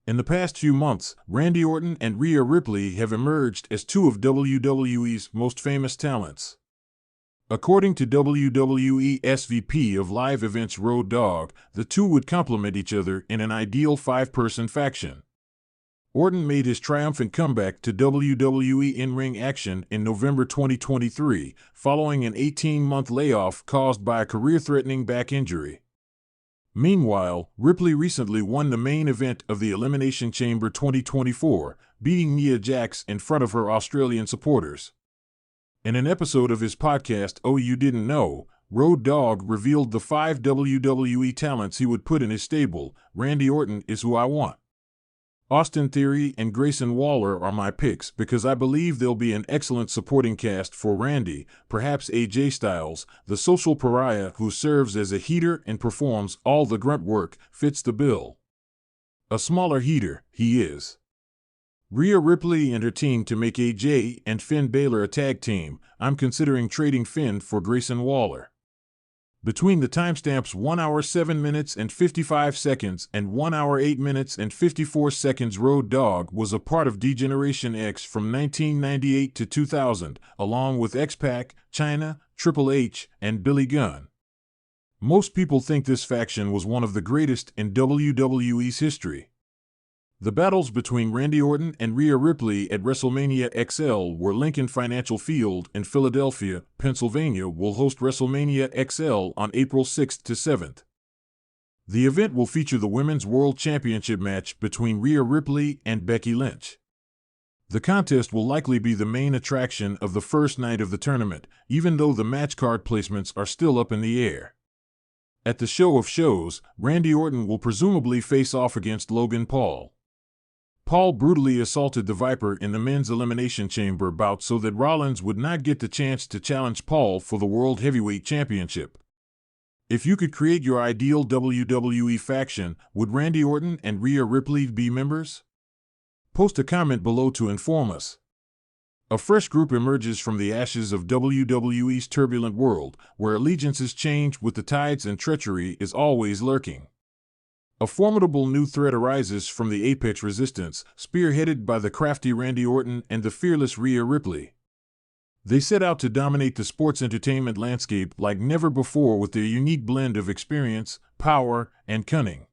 In the past few months, Randy Orton and Rhea Ripley have emerged as two of WWE's most famous talents. According to WWE SVP of Live Events Road Dogg, the two would complement each other in an ideal five-person faction. Orton made his triumphant comeback to WWE in-ring action in November 2023, following an 18-month layoff caused by a career-threatening back injury. Meanwhile, Ripley recently won the main event of the Elimination Chamber 2024, beating Nia Jax in front of her Australian supporters. In an episode of his podcast Oh You Didn't Know, Road Dogg revealed the 5 WWE talents he would put in his stable. Randy Orton is who I want. Austin Theory and Grayson Waller are my picks because I believe they'll be an excellent supporting cast for Randy. Perhaps AJ Styles, the social pariah who serves as a heater and performs all the grunt work, fits the bill. A smaller heater, he is. Rhea Ripley and her team to make AJ and Finn Balor a tag team. I'm considering trading Finn for Grayson Waller. Between the timestamps 1 hour 7 minutes and 55 seconds and 1 hour 8 minutes and 54 seconds, Road Dogg was a part of D-Generation X from 1998 to 2000, along with X-Pac, Chyna, Triple H, and Billy Gunn. Most people think this faction was one of the greatest in WWE's history. The battles between Randy Orton and Rhea Ripley at WrestleMania XL, where Lincoln Financial Field in Philadelphia, Pennsylvania, will host WrestleMania XL on April 6th to 7th. The event will feature the Women's World Championship match between Rhea Ripley and Becky Lynch. The contest will likely be the main attraction of the first night of the tournament, even though the match card placements are still up in the air. At the show of shows, Randy Orton will presumably face off against Logan Paul. Paul brutally assaulted the Viper in the men's Elimination Chamber bout so that Rollins would not get the chance to challenge Paul for the World Heavyweight Championship. If you could create your ideal WWE faction, would Randy Orton and Rhea Ripley be members? Post a comment below to inform us. A fresh group emerges from the ashes of WWE's turbulent world, where allegiances change with the tides and treachery is always lurking. A formidable new threat arises from the Apex Resistance, spearheaded by the crafty Randy Orton and the fearless Rhea Ripley. They set out to dominate the sports entertainment landscape like never before with their unique blend of experience, power, and cunning.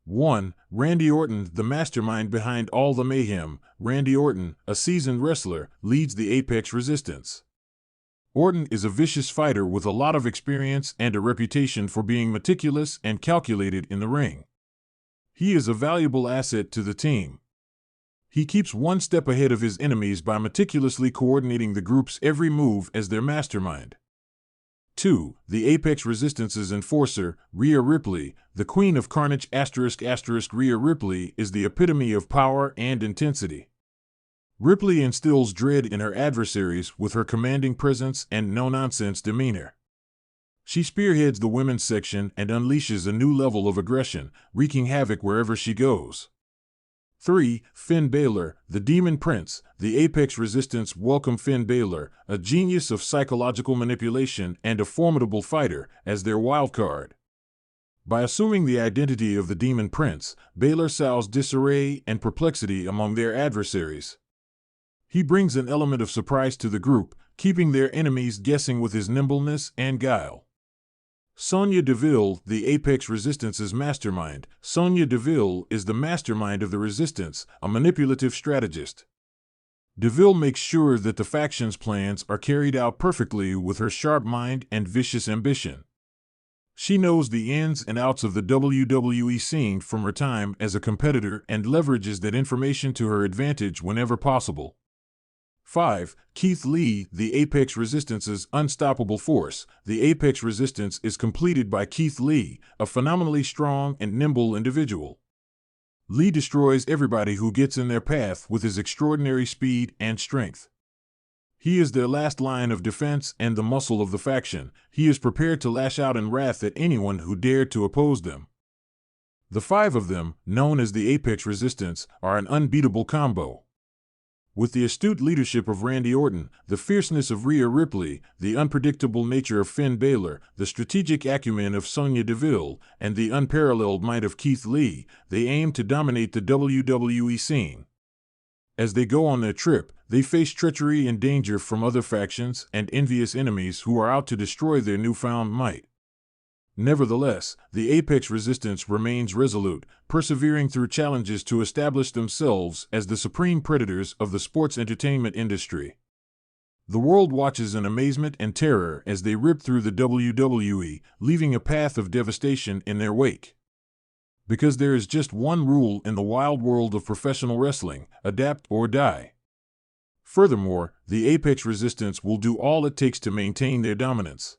1. Randy Orton, the mastermind behind all the mayhem. Randy Orton, a seasoned wrestler, leads the Apex Resistance. Orton is a vicious fighter with a lot of experience and a reputation for being meticulous and calculated in the ring. He is a valuable asset to the team. He keeps one step ahead of his enemies by meticulously coordinating the group's every move as their mastermind. 2. The Apex Resistance's enforcer, Rhea Ripley, the Queen of Carnage ***. Rhea Ripley is the epitome of power and intensity. Ripley instills dread in her adversaries with her commanding presence and no-nonsense demeanor. She spearheads the women's section and unleashes a new level of aggression, wreaking havoc wherever she goes. 3. Finn Balor, the Demon Prince. The Apex Resistance welcome Finn Balor, a genius of psychological manipulation and a formidable fighter, as their wildcard. By assuming the identity of the Demon Prince, Balor sows disarray and perplexity among their adversaries. He brings an element of surprise to the group, keeping their enemies guessing with his nimbleness and guile. Sonya Deville, the Apex Resistance's mastermind. Sonya Deville is the mastermind of the Resistance, a manipulative strategist. Deville makes sure that the faction's plans are carried out perfectly with her sharp mind and vicious ambition. She knows the ins and outs of the WWE scene from her time as a competitor and leverages that information to her advantage whenever possible. 5. Keith Lee, the Apex Resistance's unstoppable force. The Apex Resistance is completed by Keith Lee, a phenomenally strong and nimble individual. Lee destroys everybody who gets in their path with his extraordinary speed and strength. He is their last line of defense and the muscle of the faction. He is prepared to lash out in wrath at anyone who dared to oppose them. The 5 of them, known as the Apex Resistance, are an unbeatable combo. With the astute leadership of Randy Orton, the fierceness of Rhea Ripley, the unpredictable nature of Finn Balor, the strategic acumen of Sonya Deville, and the unparalleled might of Keith Lee, they aim to dominate the WWE scene. As they go on their trip, they face treachery and danger from other factions and envious enemies who are out to destroy their newfound might. Nevertheless, the Apex Resistance remains resolute, persevering through challenges to establish themselves as the supreme predators of the sports entertainment industry. The world watches in amazement and terror as they rip through the WWE, leaving a path of devastation in their wake. Because there is just one rule in the wild world of professional wrestling: adapt or die. Furthermore, the Apex Resistance will do all it takes to maintain their dominance.